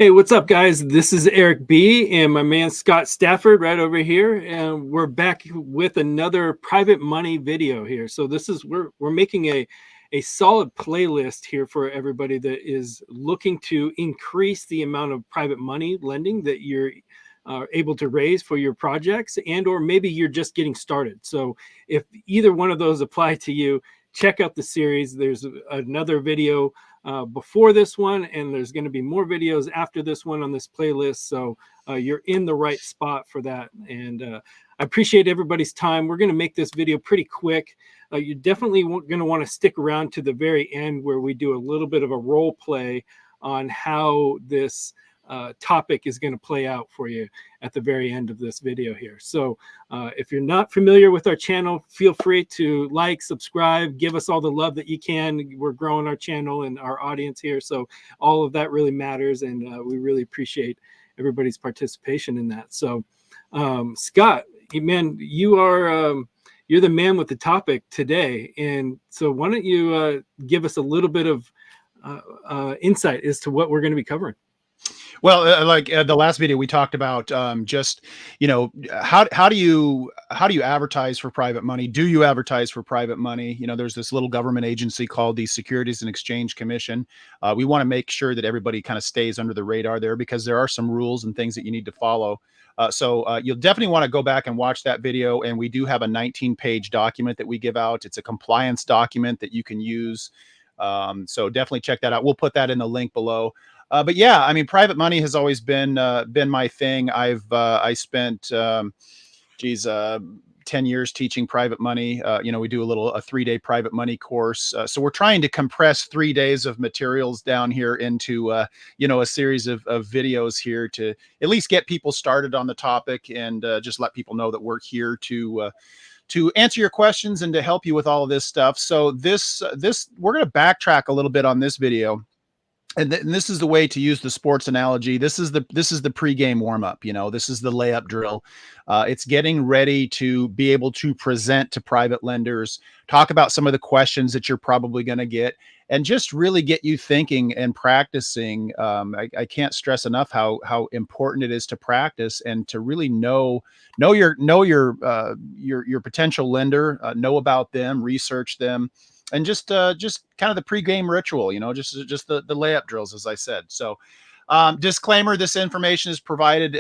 Hey, what's up, guys? This is Eric B. and my man Scott Stafford right over here, and we're back with another private money video here. So this is we're making a solid playlist here for everybody that is looking to increase the amount of private money lending that you're able to raise for your projects, and or maybe you're just getting started. So if either one of those apply to you, check out the series. There's another video before this one, and there's going to be more videos after this one on this playlist. So you're in the right spot for that. And I appreciate everybody's time. We're going to make this video pretty quick. You're definitely going to want to stick around to the very end where we do a little bit of a role play on how this topic is going to play out for you at the very end of this video here. So if you're not familiar with our channel, feel free to like, subscribe, give us all the love that you can. We're growing our channel and our audience here, so all of that really matters, and we really appreciate everybody's participation in that. So Scott, man, you're the man with the topic today, and so why don't you give us a little bit of insight as to what we're going to be covering. Well, like the last video we talked about, just how do you advertise for private money? Do you advertise for private money? There's this little government agency called the Securities and Exchange Commission. We want to make sure that everybody kind of stays under the radar there, because there are some rules and things that you need to follow. So you'll definitely want to go back and watch that video. And we do have a 19-page document that we give out. It's a compliance document that you can use. So definitely check that out. We'll put that in the link below. But yeah, I mean, private money has always been my thing. I spent 10 years teaching private money. We do a 3-day private money course. So we're trying to compress 3 days of materials down here into a series of videos here to at least get people started on the topic, and just let people know that we're here to answer your questions and to help you with all of this stuff. So this we're going to backtrack a little bit on this video. And this is the way to use the sports analogy. This is the pregame warm up. This is the layup drill. It's getting ready to be able to present to private lenders, talk about some of the questions that you're probably going to get, and just really get you thinking and practicing. I can't stress enough how important it is to practice and to really know your potential lender, know about them, research them. And just kind of the pregame ritual, just the layup drills, as I said. So disclaimer, this information is provided,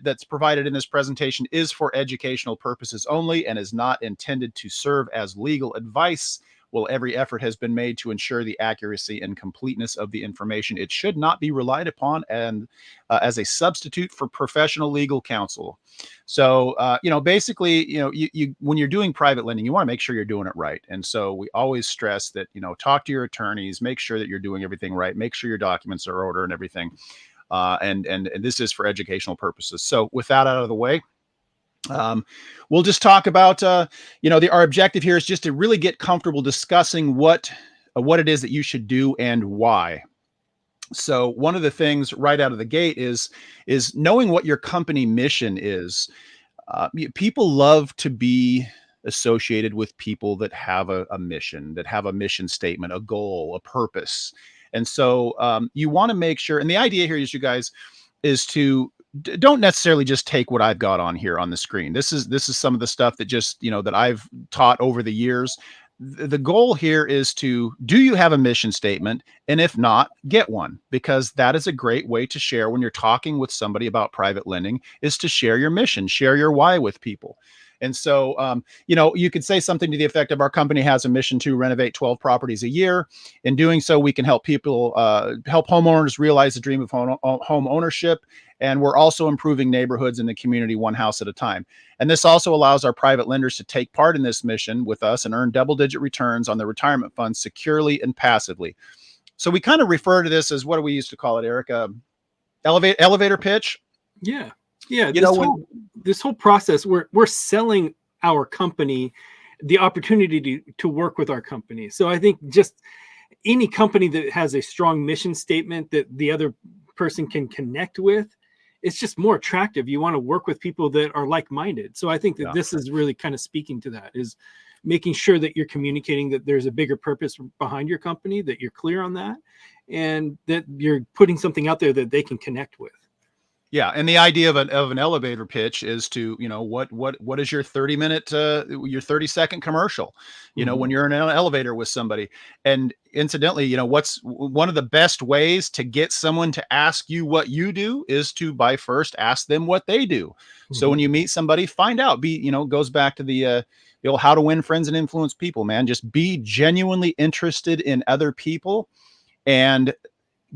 that's provided in this presentation is for educational purposes only and is not intended to serve as legal advice. While every effort has been made to ensure the accuracy and completeness of the information, it should not be relied upon and as a substitute for professional legal counsel. So, basically, you when you're doing private lending, you want to make sure you're doing it right. And so we always stress that, talk to your attorneys, make sure that you're doing everything right, make sure your documents are in order and everything. And this is for educational purposes. So with that out of the way, we'll just talk about, our objective here is just to really get comfortable discussing what it is that you should do and why. So one of the things right out of the gate is knowing what your company mission is. People love to be associated with people that have a mission, that have a mission statement, a goal, a purpose. And so you want to make sure, and the idea here is, you guys, is to don't necessarily just take what I've got on here on the screen. This is some of the stuff that just, that I've taught over the years. The goal here is do you have a mission statement? And if not, get one, because that is a great way to share when you're talking with somebody about private lending, is to share your mission, share your why with people. And so, you could say something to the effect of, our company has a mission to renovate 12 properties a year. In doing so, we can help people, help homeowners realize the dream of home ownership. And we're also improving neighborhoods in the community one house at a time. And this also allows our private lenders to take part in this mission with us and earn double-digit returns on their retirement funds securely and passively. So we kind of refer to this as, what do we used to call it, Eric? Elevator pitch? Yeah. This whole process, we're selling our company the opportunity to work with our company. So I think just any company that has a strong mission statement that the other person can connect with, it's just more attractive. You want to work with people that are like-minded. So I think that this is really kind of speaking to that, is making sure that you're communicating that there's a bigger purpose behind your company, that you're clear on that, and that you're putting something out there that they can connect with. Yeah, and the idea of an elevator pitch is to, what is your 30-minute, your 30-second commercial, Mhm. when you're in an elevator with somebody. And incidentally, what's one of the best ways to get someone to ask you what you do is to by first ask them what they do. So when Mhm. you meet somebody, find out, goes back to the old how to win friends and influence people, man. Just be genuinely interested in other people, and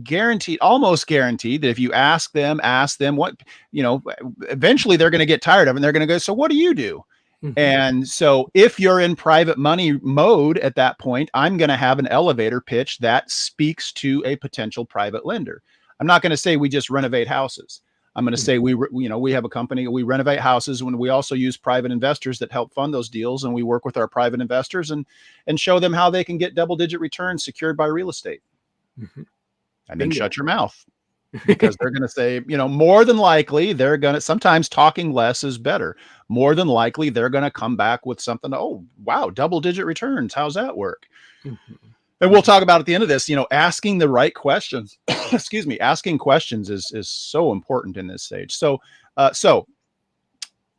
guaranteed, almost guaranteed, that if you ask them what, eventually they're going to get tired of it and they're going to go, so what do you do? Mhm. And so if you're in private money mode at that point, I'm going to have an elevator pitch that speaks to a potential private lender. I'm not going to say we just renovate houses. I'm going to Mhm. say we have a company, we renovate houses, when we also use private investors that help fund those deals, and we work with our private investors and show them how they can get double-digit returns secured by real estate. Mhm. And then Bingo. shut your mouth, because they're going to say, more than likely, they're going to, sometimes talking less is better. More than likely, they're going to come back with something. Oh, wow, double digit returns. How's that work? Mhm. And we'll Mhm. talk about at the end of this, asking the right questions. Excuse me. Asking questions is so important in this stage. So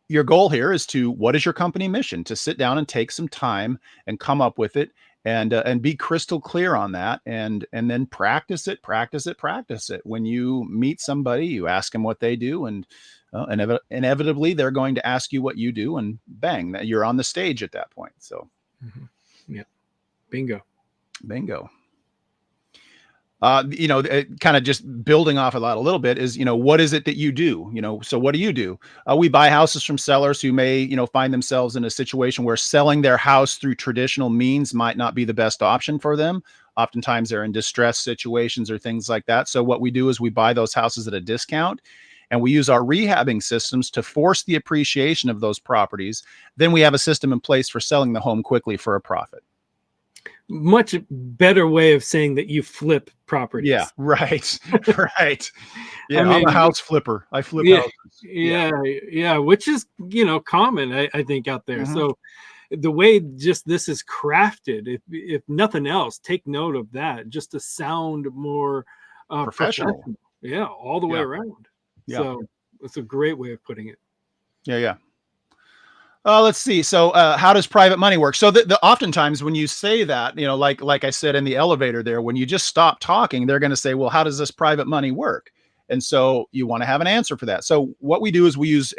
your goal here is to, what is your company mission? To sit down and take some time and come up with it, and be crystal clear on that, and then practice it, practice it, practice it. When you meet somebody, you ask them what they do, and inevitably they're going to ask you what you do, and bang, that you're on the stage at that point. So Mhm. Yeah. Bingo. bingo. Kind of just building off of that a little bit is, what is it that you do? So what do you do? We buy houses from sellers who may, find themselves in a situation where selling their house through traditional means might not be the best option for them. Oftentimes they're in distress situations or things like that. So what we do is we buy those houses at a discount, and we use our rehabbing systems to force the appreciation of those properties. Then we have a system in place for selling the home quickly for a profit. Much better way of saying that you flip Yeah, properties. right. Right. I Yeah, I'm a mean, house flipper. I flip yeah, houses. Yeah. yeah, yeah, which is, common, I think, out there. Mhm. So the way just this is crafted, if nothing else, take note of that, just to sound more Professional. professional. Yeah, all the way Yeah. around. Yeah. So it's a great way of putting it. Yeah, yeah. Let's see. So, how does private money work? So, oftentimes when you say that, like I said in the elevator there, when you just stop talking, they're going to say, "Well, how does this private money work?" And so you want to have an answer for that. So, what we do is we use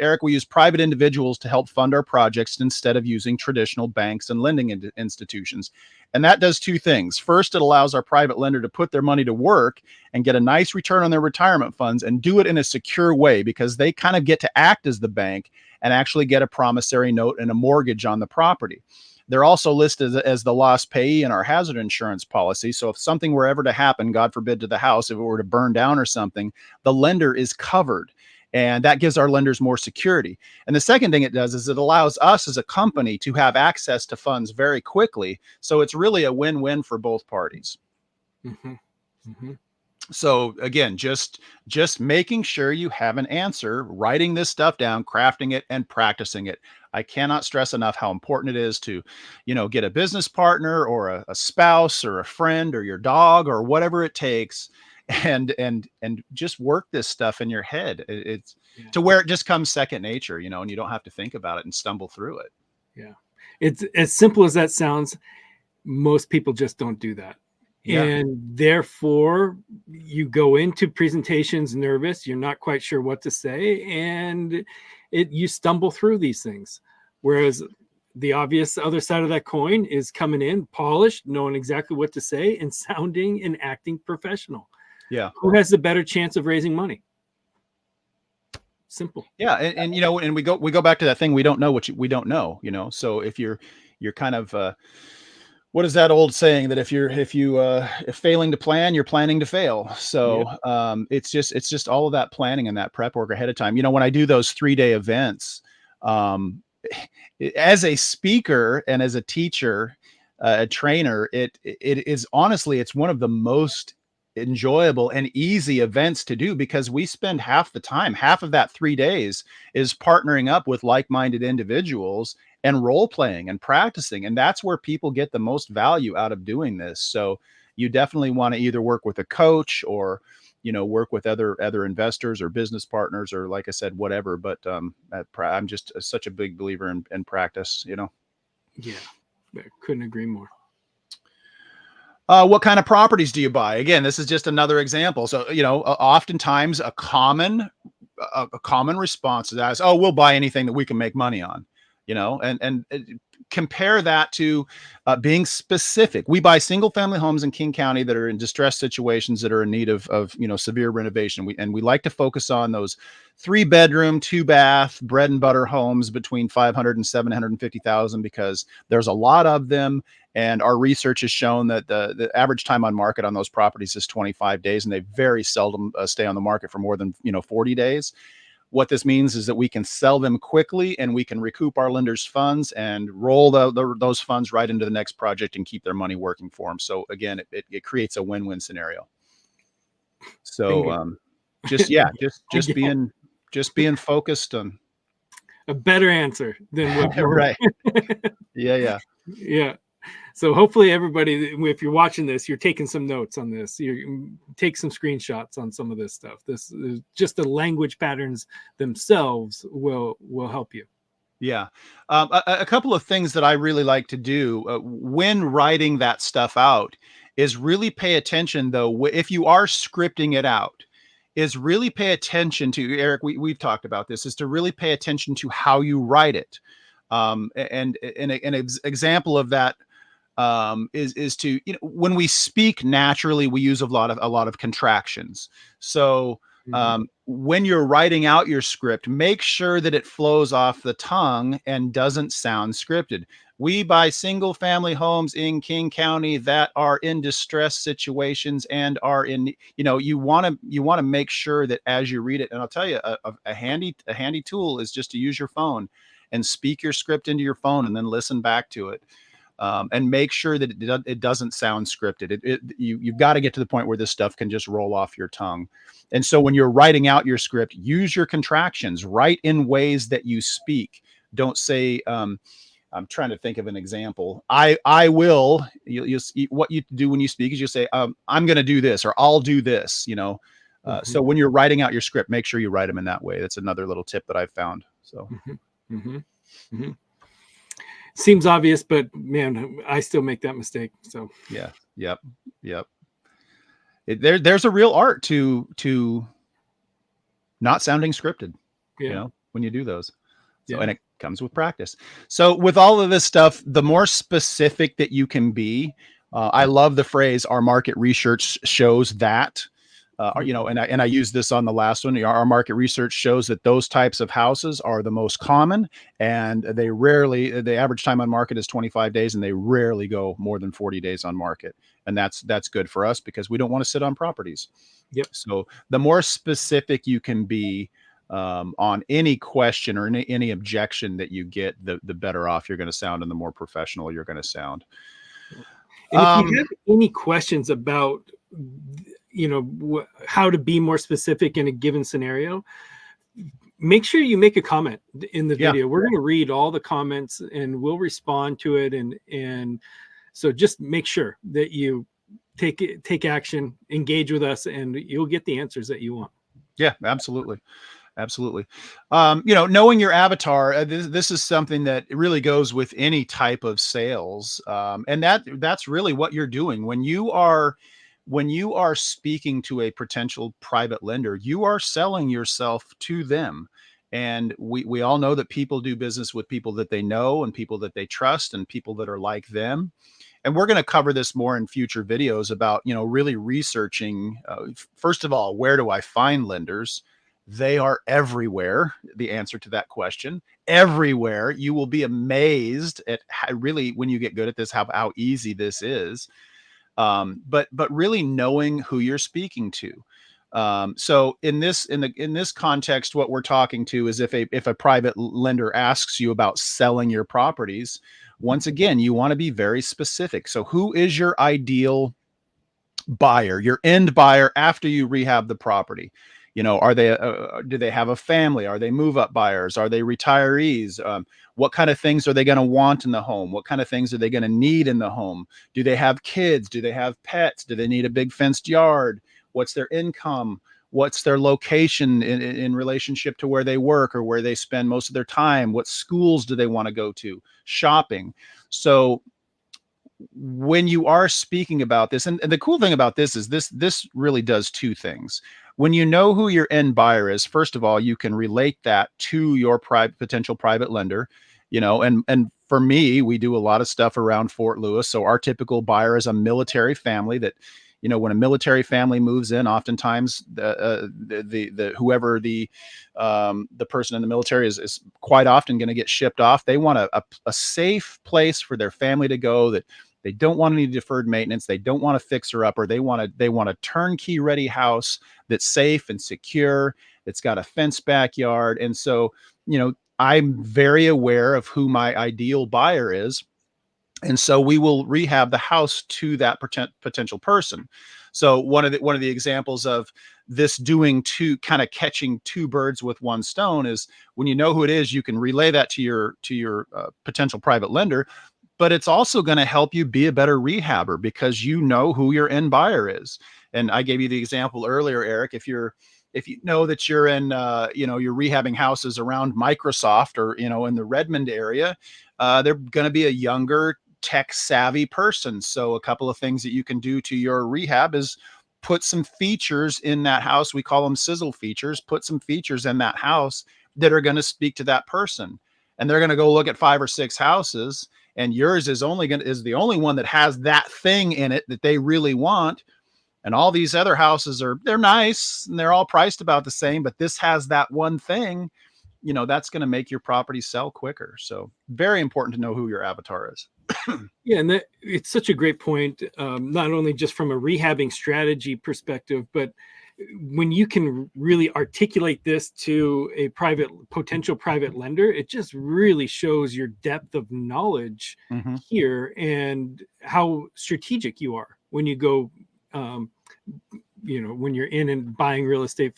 private individuals to help fund our projects instead of using traditional banks and lending institutions. And that does two things. First, it allows our private lender to put their money to work and get a nice return on their retirement funds, and do it in a secure way, because they kind of get to act as the bank and actually get a promissory note and a mortgage on the property. They're also listed as the lost payee in our hazard insurance policy. So if something were ever to happen, God forbid, to the house, if it were to burn down or something, the lender is covered. And that gives our lenders more security. And the second thing it does is it allows us as a company to have access to funds very quickly. So it's really a win-win for both parties. Hmm. Hmm. So again, just making sure you have an answer, writing this stuff down, crafting it, and practicing it. I cannot stress enough how important it is to, get a business partner, or a spouse, or a friend, or your dog, or whatever it takes, and just work this stuff in your head. It's Yeah, to where it just comes second nature, and you don't have to think about it and stumble through it. yeah. It's as simple as that sounds. Most people just don't do that. Yeah. And therefore, you go into presentations nervous, you're not quite sure what to say, and you stumble through these things. Whereas the obvious other side of that coin is coming in polished, knowing exactly what to say, and sounding and acting professional. Yeah. Who has the better chance of raising money? Simple. Yeah, and we go back to that thing, we don't know what we don't know. So if you're kind of, what is that old saying, that if failing to plan, you're planning to fail. Yeah. So it's just all of that planning and that prep work ahead of time. When I do those 3-day events, um, as a speaker and as a teacher, a trainer, it is honestly, it's one of the most enjoyable and easy events to do, because we spend half of that 3 days is partnering up with like-minded individuals and role playing and practicing. And that's where people get the most value out of doing this. So, you definitely want to either work with a coach or, work with other investors or business partners, or like I said, whatever. But I'm just such a big believer in practice. Yeah, I couldn't agree more. What kind of properties do you buy? Again, this is just another example. So, oftentimes a common response to that is, "Oh, we'll buy anything that we can make money on," and compare that to being specific. We buy single family homes in King County that are in distressed situations, that are in need of severe renovation. We like to focus on those 3-bedroom, 2-bath, bread and butter homes between 500 and 750,000, because there's a lot of them. And our research has shown that the average time on market on those properties is 25 days, and they very seldom stay on the market for more than 40 days. What this means is that we can sell them quickly, and we can recoup our lenders' funds and roll those funds right into the next project and keep their money working for them. So again, it creates a win-win scenario. So just Again, being focused on a better answer than what right. Yeah. yeah. So hopefully everybody, if you're watching this, you're taking some notes on this. You take some screenshots on some of this stuff. This is just the language patterns themselves will help you. Yeah. A couple of things that I really like to do when writing that stuff out is really pay attention, though, if you are scripting it out, is really pay attention to, Eric, we've talked about this, is to really pay attention to how you write it. And an example of that is to, when we speak naturally, we use a lot of contractions. So when you're writing out your script, make sure that it flows off the tongue and doesn't sound scripted. We buy single family homes in King County that are in distress situations and are in, you want to make sure that as you read it, and I'll tell you, a handy tool is just to use your phone and speak your script into your phone and then listen back to it. And make sure that it doesn't sound scripted. You've got to get to the point where this stuff can just roll off your tongue. And so when you're writing out your script, use your contractions. Write in ways that you speak. Don't say, I'm trying to think of an example. I will. What you do when you speak is you say, I'm going to do this, or I'll do this. So when you're writing out your script, make sure you write them in that way. That's another little tip that I've found. So. Seems obvious, but man, I still make that mistake. So yeah, yep. There's a real art to not sounding scripted. When you do those. So, and it comes with practice. So with all of this stuff, the more specific that you can be, I love the phrase, "Our market research shows that." And I use this on the last one. Our market research shows that those types of houses are the most common, and the average time on market is 25 days, and they rarely go more than 40 days on market. And that's good for us because we don't want to sit on properties. Yep. So the more specific you can be on any question or any objection that you get, the better off you're going to sound, and the more professional you're going to sound. And if you have any questions about how to be more specific in a given scenario, make sure you make a comment in the video. We're going to read all the comments and we'll respond to it. And so just make sure that you take action, engage with us, and you'll get the answers that you want. Yeah, absolutely. Knowing your avatar, this is something that really goes with any type of sales. And that's really what you're doing when you are speaking to a potential private lender. You are selling yourself to them. And we all know that people do business with people that they know, and people that they trust, and people that are like them. And we're going to cover this more in future videos about, really researching, first of all, where do I find lenders? They are everywhere. The answer to that question, everywhere. You will be amazed at really, when you get good at this, how easy this is. But really knowing who you're speaking to. So in this context, what we're talking to is if a private lender asks you about selling your properties, once again, you want to be very specific. So who is your ideal buyer, your end buyer after you rehab the property? Are they do they have a family? Are they move up buyers? Are they retirees? What kind of things are they going to want in the home? What kind of things are they going to need in the home? Do they have kids? Do they have pets? Do they need a big fenced yard? What's their income? What's their location in relationship to where they work or where they spend most of their time? What schools do they want to go to? Shopping. So when you are speaking about this, and the cool thing about this is this really does two things. When you know who your end buyer is, first of all, you can relate that to your potential private lender, and for me, we do a lot of stuff around Fort Lewis. So our typical buyer is a military family that, when a military family moves in, oftentimes the whoever the person in the military is quite often going to get shipped off. They want a safe place for their family to go, that they don't want any deferred maintenance. They don't want a fixer upper. They want a turnkey ready house that's safe and secure. It's got a fenced backyard. And so, I'm very aware of who my ideal buyer is. And so we will rehab the house to that potential person. So one of the examples of this doing two, kind of catching two birds with one stone, is when you know who it is, you can relay that to your potential private lender, but it's also going to help you be a better rehabber because you know who your end buyer is. And I gave you the example earlier, Eric. If you know that you're in, you're rehabbing houses around Microsoft or, in the Redmond area, they're going to be a younger, tech savvy person. So a couple of things that you can do to your rehab is put some features in that house. We call them sizzle features. Put some features in that house that are going to speak to that person. And they're going to go look at 5 or 6 houses, and yours is the only one that has that thing in it that they really want. And all these other houses they're nice and they're all priced about the same, but this has that one thing, that's going to make your property sell quicker. So very important to know who your avatar is. Yeah, and it's such a great point, not only just from a rehabbing strategy perspective, but when you can really articulate this to a potential private lender, it just really shows your depth of knowledge Mm-hmm. here and how strategic you are when you go, when you're in and buying real estate,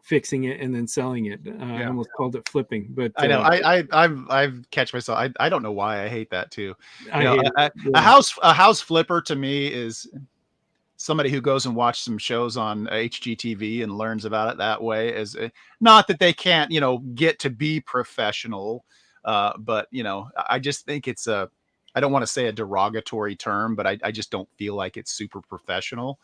fixing it and then selling it. I almost called it flipping, but I know. I've catch myself. I don't know why I hate that too. I hate it. A Yeah. house flipper to me is somebody who goes and watch some shows on HGTV and learns about it that way. Is not that they can't, get to be professional, but I just think it's I don't want to say a derogatory term, but I just don't feel like it's super professional.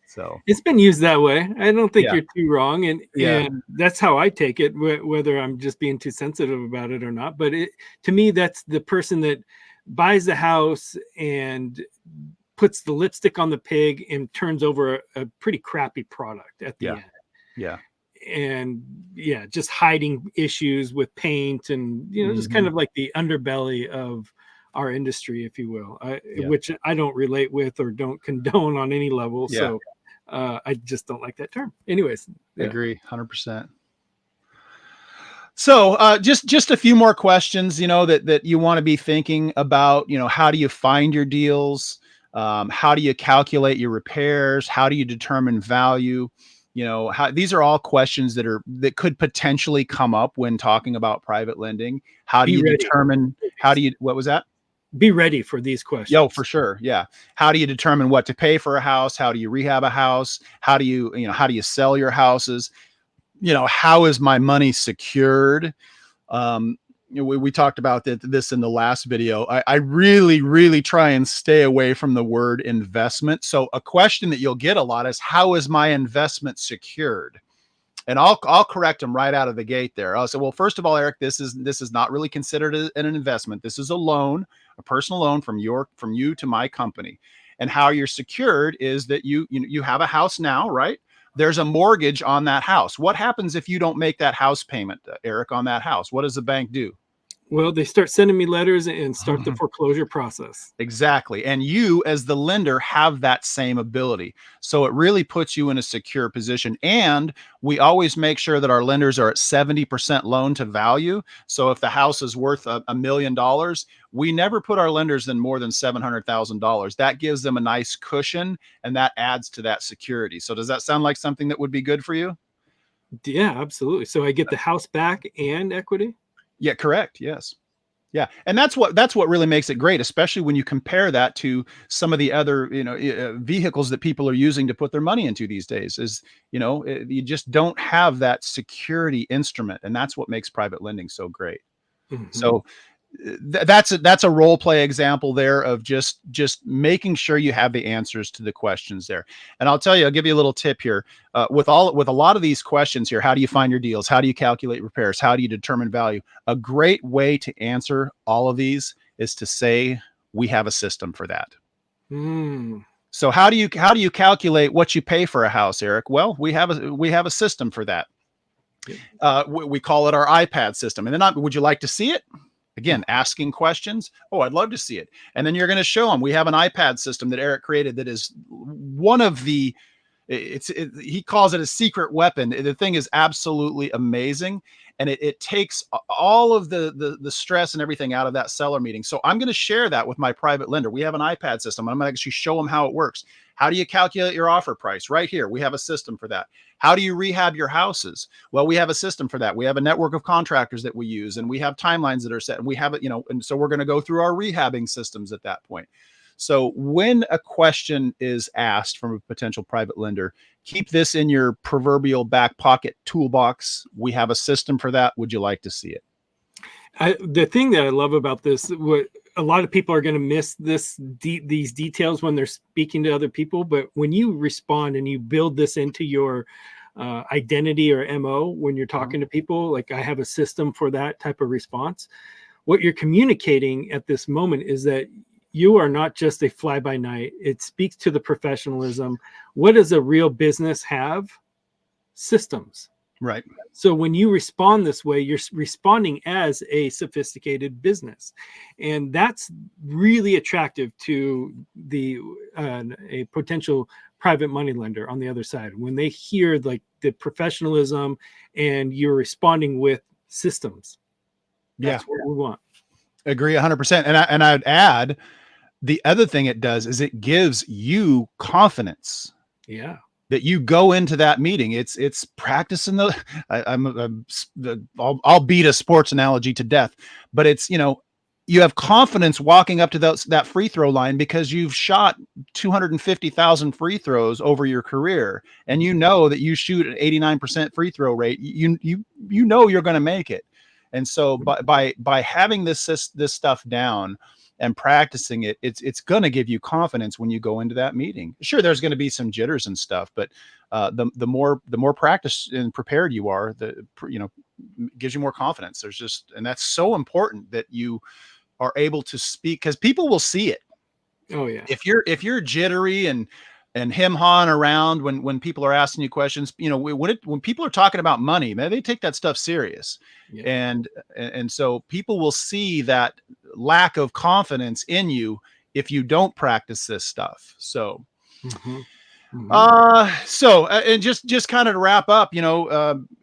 So It's been used that way. I don't think yeah, you're too wrong, and yeah, that's how I take it, whether I'm just being too sensitive about it or not. But to me, that's the person that buys the house and puts the lipstick on the pig and turns over a pretty crappy product at the yeah, end. yeah. And yeah, just hiding issues with paint and just kind Mhm. of like the underbelly of our industry, if you will, Yeah, which I don't relate with or don't condone on any level. yeah. So I just don't like that term. Anyways, yeah. Agree, 100%. So, just a few more questions, that you want to be thinking about. How do you find your deals? How do you calculate your repairs? How do you determine value? These are all questions that could potentially come up when talking about private lending. How do Be you ready. determine? What was that? Be ready for these Yo, for questions. sure. Yeah. How do you determine what to pay for a house? How do you rehab a house? How do you sell your houses? How is my money secured? Um, we talked about this in the last video. I really, really try and stay away from the word investment. So a question that you'll get a lot is, how is my investment secured? And I'll correct them right out of the gate there. I'll say, well, first of all, Eric, this is not really considered an investment. This is a loan, a personal loan from you to my company. And how you're secured is that you have a house now, right? There's a mortgage on that house. What happens if you don't make that house payment, Eric, on that house? What does the bank do? Well, they start sending me letters and start the foreclosure process. Exactly. And you, as the lender, have that same ability. So it really puts you in a secure position. And we always make sure that our lenders are at 70% loan to value. So if the house is worth $1 million, we never put our lenders in more than $700,000. That gives them a nice cushion and that adds to that security. So does that sound like something that would be good for you? Yeah, absolutely. So I get the house back and equity? Yeah, correct. Yes. Yeah, and that's what really makes it great, especially when you compare that to some of the other, vehicles that people are using to put their money into these days. Is you just don't have that security instrument, and that's what makes private lending so great. Mhm. So that's a role play example there of just making sure you have the answers to the questions there. And I'll give you a little tip here. With a lot of these questions here, how do you find your deals? How do you calculate repairs? How do you determine value? A great way to answer all of these is to say we have a system for that. Mm. So how do you calculate what you pay for a house, Eric? Well, we have a system for that. Yep. We call it our iPad system. And then, would you like to see it? Mm. Again, asking questions. Oh, I'd love to see it. And then you're going to show them. We have an iPad system that Eric created that is one of the he calls it a secret weapon. The thing is absolutely amazing, and it takes all of the stress and everything out of that seller meeting. So I'm going to share that with my private lender. We have an iPad system. I'm going to actually show them how it works. How do you calculate your offer price? Right here, we have a system for that. How do you rehab your houses? Well, we have a system for that. We have a network of contractors that we use, and we have timelines that are set, and we have it, and so we're going to go through our rehabbing systems at that point. So when a question is asked from a potential private lender, keep this in your proverbial back pocket toolbox. We have a system for that. Would you like to see it? The thing that I love about this, what a lot of people are going to miss these details when they're speaking to other people, but when you respond and you build this into your identity or MO when you're Mhm. talking to people, like I have a system for that type of response. What you're communicating at this moment is that you are not just a fly by night. It speaks to the professionalism. What does a real business have? Systems. Right. So when you respond this way, you're responding as a sophisticated business, and that's really attractive to the a potential private money lender on the other side when they hear like the professionalism and you're responding with systems. Yeah. That's what we want. Agree 100%. And I'd add the other thing it does is it gives you confidence Yeah. that you go into that meeting. It's practicing the. I'll beat a sports analogy to death, but it's you have confidence walking up to that free throw line because you've shot 250,000 free throws over your career, and you know that you shoot an 89% free throw rate. You know you're going to make it, and so by having this stuff down and practicing it, it's going to give you confidence when you go into that meeting. Sure, there's going to be some jitters and stuff, but the more practice and prepared you are, gives you more confidence. And that's so important that you are able to speak because people will see it. Oh yeah. If you're jittery and him hawing around when people are asking you questions, when people are talking about money, man, they take that stuff serious, Yeah. and so people will see that lack of confidence in you if you don't practice this stuff. So Mm-hmm. Mm-hmm. and just kind of to wrap up,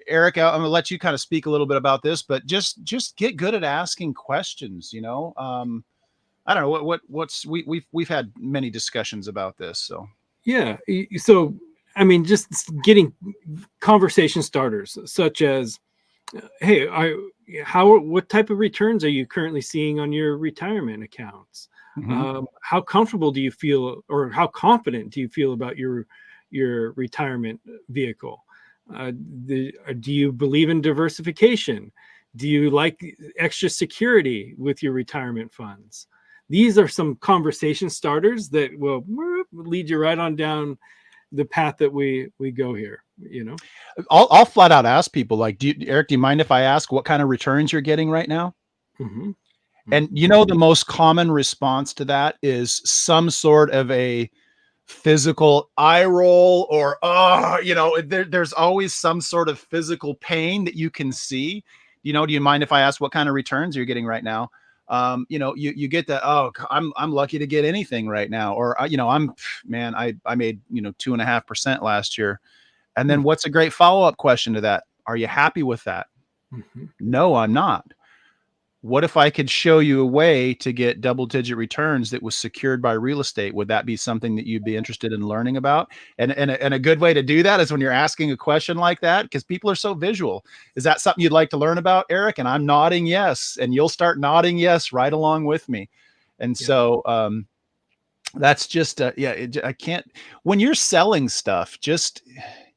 Eric, I'm gonna let you kind of speak a little bit about this, but just get good at asking questions. I don't know we've had many discussions about this. So Yeah. So I mean, just getting conversation starters such as, hey, what type of returns are you currently seeing on your retirement accounts? mhm. How comfortable do you feel, or how confident do you feel about your retirement vehicle? Do you believe in diversification? Do you like extra security with your retirement funds? These are some conversation starters that will lead you right on down the path that we go here. You know. I'll flat out ask people like, Eric, do you mind if I ask what kind of returns you're getting right now? Mm-hmm. And Mm-hmm. the most common response to that is some sort of a physical eye roll or there's always some sort of physical pain that you can see. Do you mind if I ask what kind of returns you're getting right now? You get that. Oh, I'm lucky to get anything right now, or I'm man, I made 2.5% last year. And then what's a great follow up question to that? Are you happy with that? Mm-hmm. No, I'm not. what if I could show you a way to get double-digit returns that was secured by real estate? Would that be something that you'd be interested in learning about? And a good way to do that is when you're asking a question like that, because people are so visual. Is that something you'd like to learn about, Eric? And I'm nodding yes, and you'll start nodding yes right along with me. And Yeah. so, that's just, yeah, I can't when you're selling stuff, just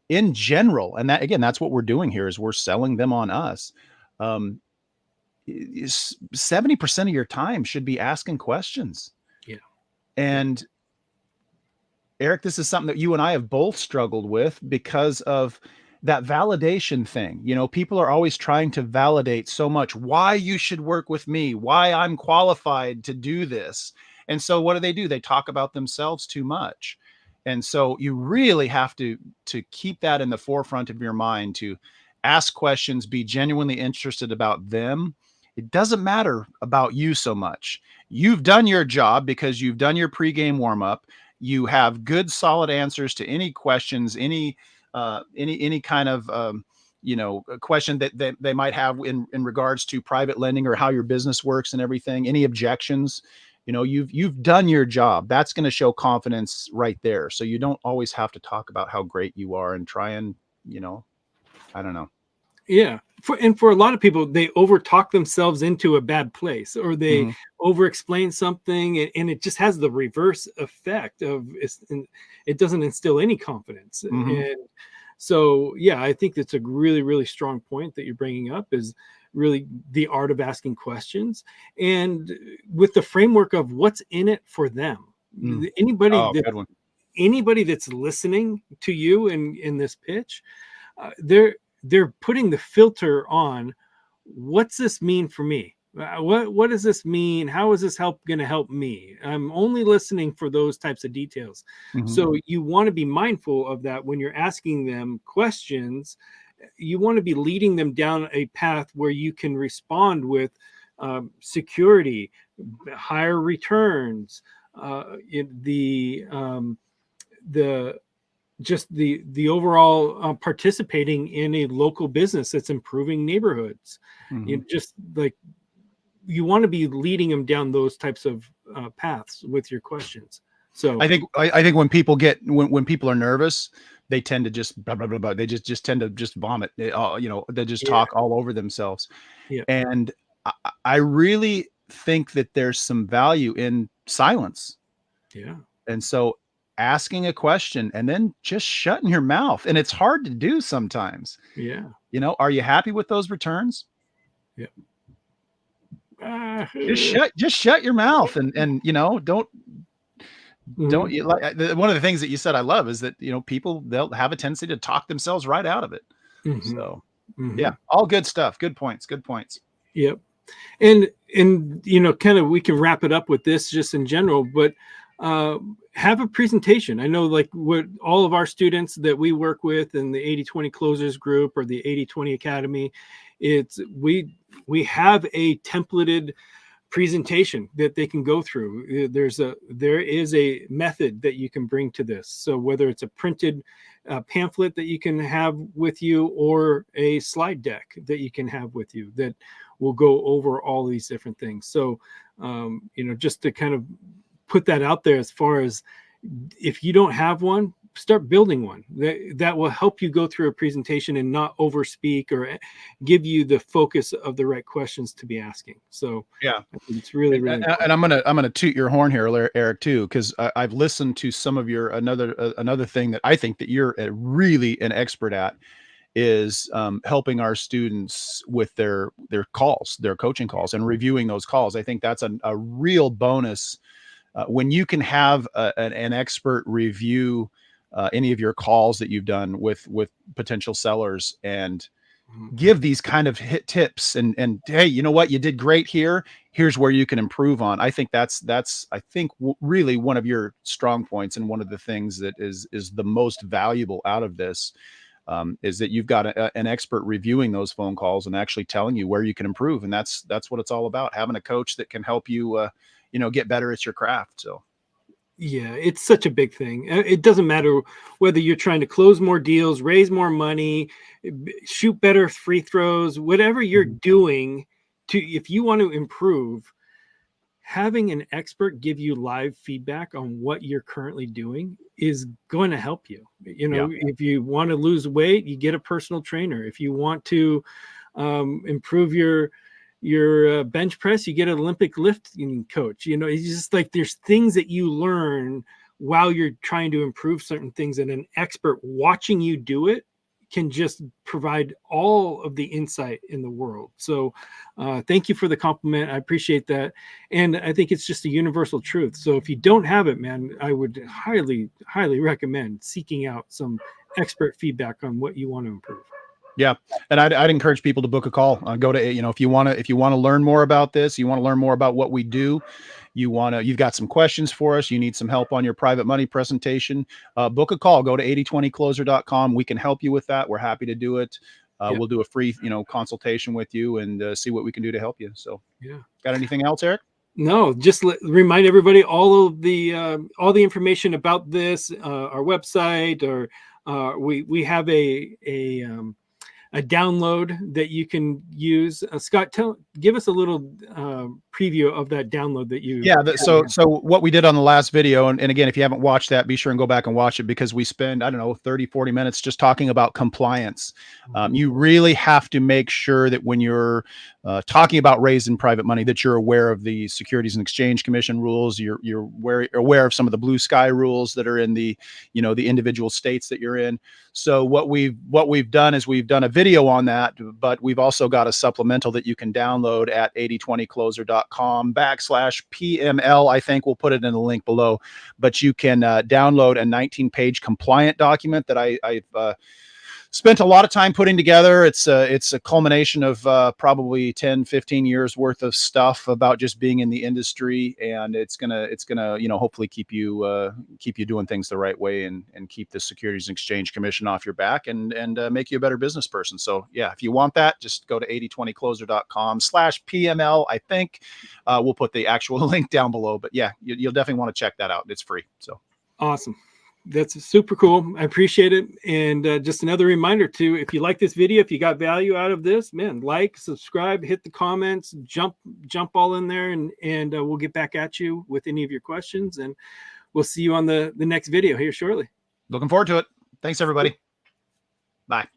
in general, and that again, that's what we're doing here is we're selling them on us. Um, 70% of your time should be asking questions. Yeah. Yeah. And Eric, this is something that you and I have both struggled with because of that validation thing. You know, people are always trying to validate so much why you should work with me, why I'm qualified to do this. And so what do? They talk about themselves too much. And so you really have to keep that in the forefront of your mind, to ask questions, be genuinely interested about them. It doesn't matter about you so much. You've done your job because you've done your pregame warm up. You have good solid answers to any questions, any kind of a question that they might have in regards to private lending or how your business works and everything. Any objections? You've done your job. That's going to show confidence right there. So you don't always have to talk about how great you are and try and, I don't know. Yeah. For a lot of people, they over talk themselves into a bad place, or they Mhm. over explain something, and it just has the reverse effect of it doesn't instill any confidence. Mhm. And so, yeah, I think that's a really, really strong point that you're bringing up, is really the art of asking questions, and with the framework of what's in it for them. Mm. Anybody Oh, that good one. anybody that's listening to you in this pitch, they're putting the filter on, what's this mean for me? What does this mean? How is this going to help me? I'm only listening for those types of details. Mhm. So you want to be mindful of that when you're asking them questions. You want to be leading them down a path where you can respond with security, higher returns, the just the overall participating in a local business that's improving neighborhoods. Mhm. Just like, you want to be leading them down those types of paths with your questions. So I think when people when people are nervous, they tend to just blah blah blah blah. They just tend to just vomit. They just yeah, talk all over themselves. yeah, And I really think that there's some value in silence. yeah, And so asking a question and then just shutting your mouth. And it's hard to do sometimes. yeah, Are you happy with those returns? yeah. Just shut your mouth and don't Mhm, you like one of the things that you said I love is that, people, they'll have a tendency to talk themselves right out of it. mhm, So, yeah, mhm. all good stuff. Good points. Good points. Yep. And kind of, we can wrap it up with this just in general, but have a presentation. I know, like, what all of our students that we work with in the 80/20 closers group or the 80/20 academy, it's we have a templated presentation that they can go through. There is a method that you can bring to this. So whether it's a printed pamphlet that you can have with you, or a slide deck that you can have with you, that will go over all these different things. So just to kind of put that out there, as far as, if you don't have one, start building one that will help you go through a presentation and not overspeak, or give you the focus of the right questions to be asking. So Yeah. I think it's really, really And important. I'm gonna toot your horn here, Eric, too, because I've listened to some of your another thing that I think that you're really an expert at is helping our students with their calls, their coaching calls, and reviewing those calls. I think that's a real bonus when you can have an expert review any of your calls that you've done with potential sellers and Mhm. give these kind of hit tips and hey, you know what, you did great here, here's where you can improve on. I think that's I think really one of your strong points, and one of the things that is the most valuable out of this is that you've got an expert reviewing those phone calls and actually telling you where you can improve. And that's what it's all about, having a coach that can help you get better at your craft. So Yeah, it's such a big thing. It doesn't matter whether you're trying to close more deals, raise more money, shoot better free throws, whatever you're Mhm. doing if you want to improve, having an expert give you live feedback on what you're currently doing is going to help you. Yeah. If you want to lose weight, you get a personal trainer. If you want to improve your bench press, you get an Olympic lifting coach. It's just like there's things that you learn while you're trying to improve certain things, and an expert watching you do it can just provide all of the insight in the world. So thank you for the compliment. I appreciate that. And I think it's just a universal truth. So if you don't have it, man, I would highly, highly recommend seeking out some expert feedback on what you want to improve. Yeah. And I'd encourage people to book a call. Go to, if you want to learn more about this, you want to learn more about what we do, you've got some questions for us, you need some help on your private money presentation, book a call, go to 8020closer.com. We can help you with that. We're happy to do it. We'll do a free, consultation with you and see what we can do to help you. So yeah. Got anything else, Eric? No, just remind everybody all the information about this, our website, or we have a download that you can use. Scott, give us a little preview of that download that you. Yeah. So what we did on the last video, and again, if you haven't watched that, be sure and go back and watch it, because we spend, 30, 40 minutes just talking about compliance. You really have to make sure that when you're talking about raising private money, that you're aware of the Securities and Exchange Commission rules. You're aware of some of the blue sky rules that are in the individual states that you're in. So what we've done is we've done a video on that, but we've also got a supplemental that you can download at 8020closer.com/PML. I think we'll put it in the link below, but you can download a 19-page compliant document that I've spent a lot of time putting together. It's a culmination of probably 10, 15 years worth of stuff about just being in the industry. And it's gonna, hopefully keep you doing things the right way and keep the Securities and Exchange Commission off your back and make you a better business person. So yeah, if you want that, just go to 8020closer.com/PML. I think we'll put the actual link down below, but yeah, you'll definitely want to check that out. It's free. So awesome. That's super cool. I appreciate it. And just another reminder too, if you like this video, if you got value out of this, man, like, subscribe, hit the comments, jump all in there, and we'll get back at you with any of your questions. And we'll see you on the next video here shortly. Looking forward to it. Thanks, everybody. Bye.